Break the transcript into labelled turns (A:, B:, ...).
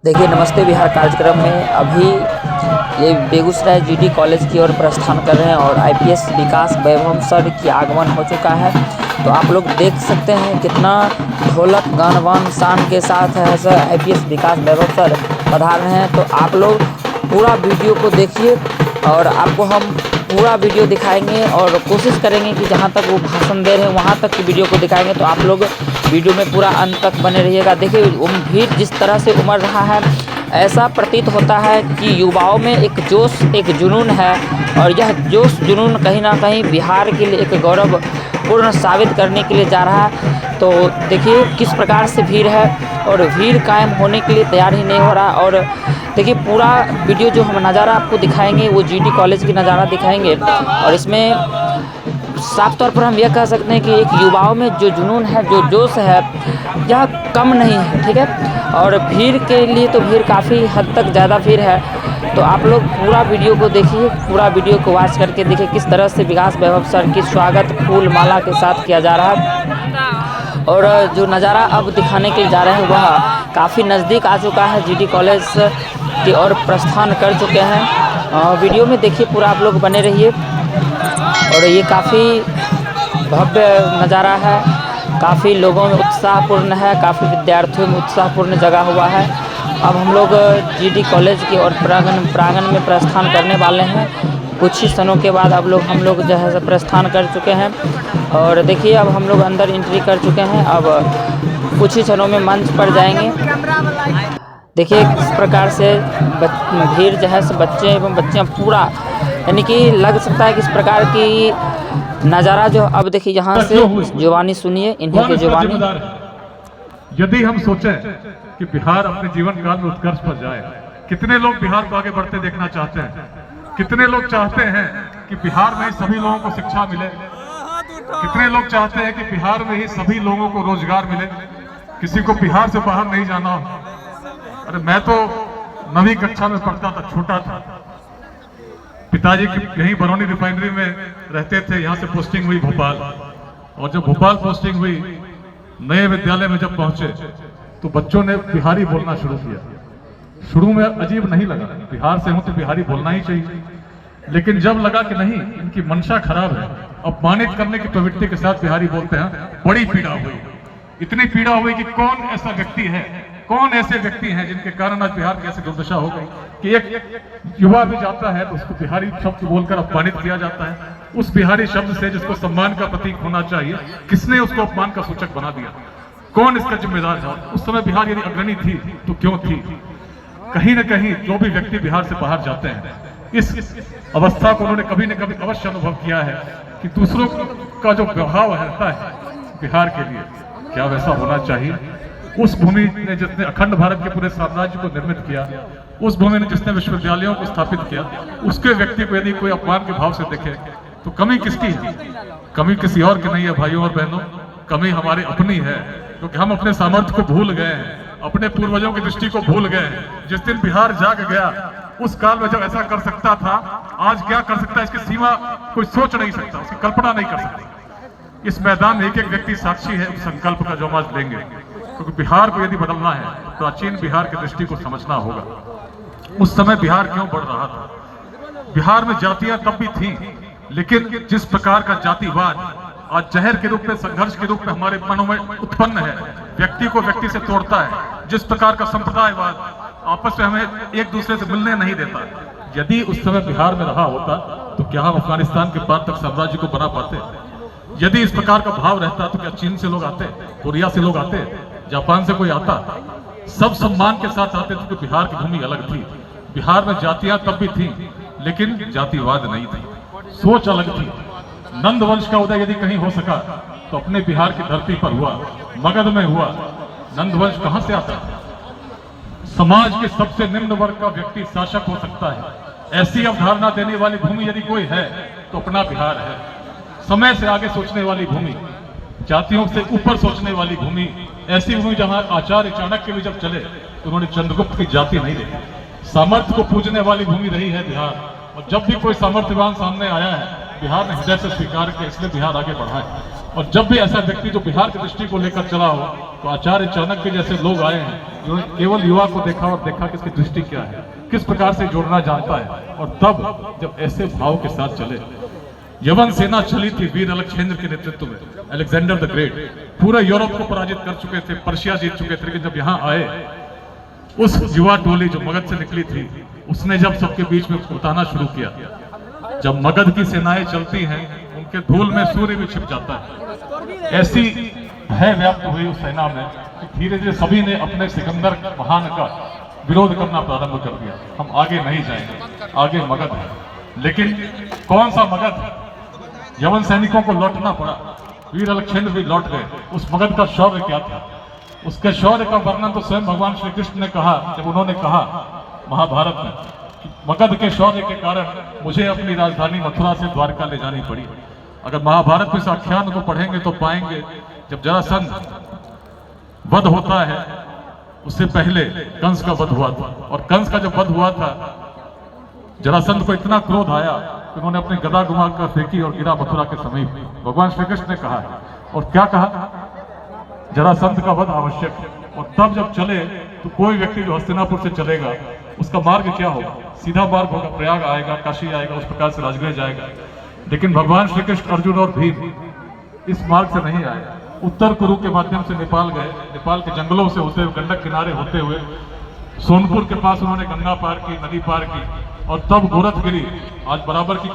A: देखिए नमस्ते बिहार कार्यक्रम में अभी ये बेगूसराय जीडी कॉलेज की ओर प्रस्थान कर रहे हैं और आईपीएस विकास वैभव सर की आगमन हो चुका है। तो आप लोग देख सकते हैं कितना ढोलक गान शान के साथ है सर आईपीएस विकास वैभव सर पधार रहे हैं। तो आप लोग पूरा वीडियो को देखिए और आपको हम पूरा वीडियो दिखाएंगे और कोशिश करेंगे कि जहां तक वो भाषण दे रहे हैं वहां तक की वीडियो को दिखाएंगे। तो आप लोग वीडियो में पूरा अंत तक बने रहिएगा। देखिए भीड़ जिस तरह से उमड़ रहा है, ऐसा प्रतीत होता है कि युवाओं में एक जोश एक जुनून है और यह जोश जुनून कहीं ना कहीं बिहार के लिए एक गौरवपूर्ण साबित करने के लिए जा रहा है। तो देखिए किस प्रकार से भीड़ है और भीड़ कायम होने के लिए तैयार ही नहीं हो रहा। और देखिए पूरा वीडियो जो हम नज़ारा आपको दिखाएंगे वो जीडी कॉलेज की नज़ारा दिखाएंगे और इसमें साफ तौर पर हम यह कह सकते हैं कि एक युवाओं में जो जुनून है जो जोश है यह कम नहीं है, ठीक है। और भीड़ के लिए तो भीड़ काफ़ी हद तक ज़्यादा भीड़ है। तो आप लोग पूरा वीडियो को देखिए, पूरा वीडियो को वॉच करके देखिए किस तरह से विकास वैभव सर की स्वागत फूल माला के साथ किया जा रहा है। और जो नज़ारा अब दिखाने के लिए जा रहे हैं वह काफ़ी नज़दीक आ चुका है, जीडी कॉलेज की ओर प्रस्थान कर चुके हैं। वीडियो में देखिए पूरा आप लोग बने रहिए। और ये काफ़ी भव्य नज़ारा है, काफ़ी लोगों में उत्साहपूर्ण है, काफ़ी विद्यार्थियों में उत्साहपूर्ण जगा हुआ है। अब हम लोग जीडी कॉलेज की ओर प्रांगण में प्रस्थान करने वाले हैं। कुछ ही क्षणों के बाद अब हम लोग जो है प्रस्थान कर चुके हैं और देखिए अब हम लोग अंदर एंट्री कर चुके हैं। अब कुछ ही क्षणों में मंच पर जाएंगे। देखिए किस प्रकार से भीड़ जो है बच्चे एवं बच्चियाँ पूरा यानी कि लग सकता है कि इस प्रकार की नज़ारा जो अब देखिए यहाँ से जुबानी सुनिए इन्हीं के जुबानी।
B: यदि हम सोचें कि बिहार अपने जीवन काल में उत्कर्ष पर जाए, कितने लोग बिहार को आगे बढ़ते देखना चाहते हैं, कितने लोग चाहते हैं कि बिहार में ही सभी लोगों को शिक्षा मिले, कितने लोग चाहते हैं कि बिहार में ही सभी लोगों को रोजगार मिले, किसी को बिहार से बाहर नहीं जाना हो। अरे मैं तो 9वीं कक्षा में पढ़ता था, छोटा था, पिताजी की यहीं बरौनी रिफाइनरी में रहते थे, यहाँ से पोस्टिंग हुई भोपाल। और जब भोपाल पोस्टिंग हुई, नए विद्यालय में जब पहुंचे तो बच्चों ने बिहारी बोलना शुरू किया। शुरू में अजीब नहीं लगा, बिहार से हूं तो बिहारी बोलना ही चाहिए, लेकिन जब लगा कि नहीं इनकी मंशा खराब है, अपमानित करने की प्रवृत्ति के साथ बिहारी बोलते हैं, बड़ी पीड़ा हुई। इतनी पीड़ा हुई कि कौन ऐसा व्यक्ति है, कौन ऐसे व्यक्ति हैं जिनके कारण आज बिहार की ऐसी दुर्दशा हो गई कि एक युवा भी जाता है तो उसको बिहारी शब्द बोलकर अपमानित किया जाता है। उस बिहारी शब्द से जिसको सम्मान का प्रतीक होना चाहिए, किसने उसको अपमान का सूचक बना दिया? कौन इसका जिम्मेदार था? उस समय बिहार यदि अग्रणी थी तो क्यों थी? कहीं न कहीं जो भी व्यक्ति बिहार से बाहर जाते हैं, इस अवस्था को उन्होंने कभी न कभी अवश्य अनुभव किया है कि दूसरों का जो प्रभाव रहता है बिहार के लिए, क्या वैसा होना चाहिए? उस भूमि ने जिसने अखंड भारत के पूरे साम्राज्य को निर्मित किया, उस भूमि ने जिसने विश्वविद्यालयों को स्थापित किया, उसके व्यक्ति को यदि कोई अपमान के भाव से देखे तो कमी किसकी है? कमी किसी और की नहीं है भाइयों और बहनों, कमी हमारी अपनी है, क्योंकि हम अपने सामर्थ्य को भूल गए हैं, अपने पूर्वजों की दृष्टि को भूल गए हैं। जिस दिन बिहार जाग गया, उस काल में जब ऐसा कर सकता था, आज क्या कर सकता है इसकी सीमा कोई सोच नहीं सकता, उसकी कल्पना नहीं कर सकता। इस मैदान में एक एक व्यक्ति साक्षी है उस संकल्प का जो हम आज लेंगे, क्योंकि बिहार को यदि बदलना है तो प्राचीन बिहार की दृष्टि को समझना होगा। उस समय बिहार क्यों बढ़ रहा था? बिहार में जातियां तब भी थीं, लेकिन जिस प्रकार का जातिवाद आज जहर के रूप में, संघर्ष के रूप में हमारे मनों में उत्पन्न है, व्यक्ति को व्यक्ति से तोड़ता है, जिस प्रकार का संप्रदायवाद आपस में हमें एक दूसरे से मिलने नहीं देता, यदि उस समय बिहार में रहा होता तो क्या हम अफगानिस्तान के पार तक साम्राज्य को बना पाते? यदि इस प्रकार का भाव रहता तो क्या चीन से लोग आते, कोरिया से लोग आते, जापान से कोई आता? सब सम्मान के साथ आते थे, क्योंकि बिहार की भूमि अलग थी। बिहार में जातियां तब भी थी, लेकिन जातिवाद नहीं थी, सोच अलग थी। नंद वंश का उदय यदि कहीं हो सका तो अपने बिहार की धरती पर हुआ, मगध में हुआ। नंद वंश कहां से आता है? समाज के सबसे निम्न वर्ग का व्यक्ति शासक हो सकता है, ऐसी अवधारणा देने वाली भूमि यदि कोई है तो अपना बिहार है। समय से आगे सोचने वाली भूमि, जातियों से ऊपर सोचने वाली भूमि, ऐसी भूमि जहां आचार्य चाणक्य भी जब चले तो उन्होंने चंद्रगुप्त की जाति नहीं देखी। सामर्थ्य को पूजने वाली भूमि रही है बिहार, और जब भी कोई सामर्थ्यवान सामने आया है, बिहार ने हृदय से स्वीकार किया, इसलिए बिहार आगे बढ़ा है। और जब भी ऐसा व्यक्ति जो बिहार की दृष्टि को लेकर चला हो तो आचार्य चाणक्य जैसे लोग आए हैं, जिन्होंने केवल युवा को देखा और देखा कि इसकी दृष्टि क्या है, किस प्रकार से जोड़ना जानता है। और तब जब ऐसे भाव के साथ चले, यवन सेना चली थी वीर अलक्षेंद्र के नेतृत्व में, अलेक्जेंडर द ग्रेट पूरे यूरोप को पराजित कर चुके थे, पर्शिया जीत चुके थे, लेकिन जब यहाँ आए उस युवा टोली जो मगध से निकली थी, उसने जब सबके बीच में बताना शुरू किया, जब मगध की सेनाएं चलती हैं उनके धूल में सूर्य भी छिप जाता है। ऐसी भय व्याप्त हुई उस सेना में कि धीरे धीरे सभी ने अपने सिकंदर महान का विरोध करना प्रारंभ कर दिया। हम आगे नहीं जाएंगे, आगे मगध है। लेकिन कौन सा मगध? यवन सैनिकों को लौटना पड़ा, वीर अलक्षेंद्र भी लौट गए। उस मगध का शौर्य क्या था? उसके शौर्य का वर्णन तो स्वयं भगवान श्री कृष्ण ने कहा, जब उन्होंने कहा महाभारत में कि मगध के शौर्य के कारण मुझे अपनी राजधानी मथुरा से द्वारका ले जानी पड़ी। अगर महाभारत में इस आख्यान को पढ़ेंगे तो पाएंगे जब जरासंध वध होता है, उससे पहले कंस का वध हुआ था, और कंस का जब वध हुआ था, जरासंध को इतना क्रोध आया कि उन्होंने अपनी गदा घुमा कर फेंकी और गिरा मथुरा के समीप। भगवान श्री कृष्ण ने कहा, और क्या कहा? जरासंध का वध आवश्यक है। और तब जब चले तो कोई व्यक्ति जो हस्तिनापुर से चलेगा उसका मार्ग क्या होगा? सीधा मार्ग होगा, प्रयाग आएगा, काशी आएगा, उस प्रकार से राजगृह जाएगा। लेकिन भगवान श्री कृष्ण, अर्जुन और भीम इस मार्ग से नहीं आए, उत्तर कुरु के माध्यम से नेपाल गए। नेपाल के जंगलों से होते हुए, गंडक किनारे होते हुए सोनपुर के पास उन्होंने गंगा पार की, नदी पार की, और तब गोरखगिरी आज बराबर की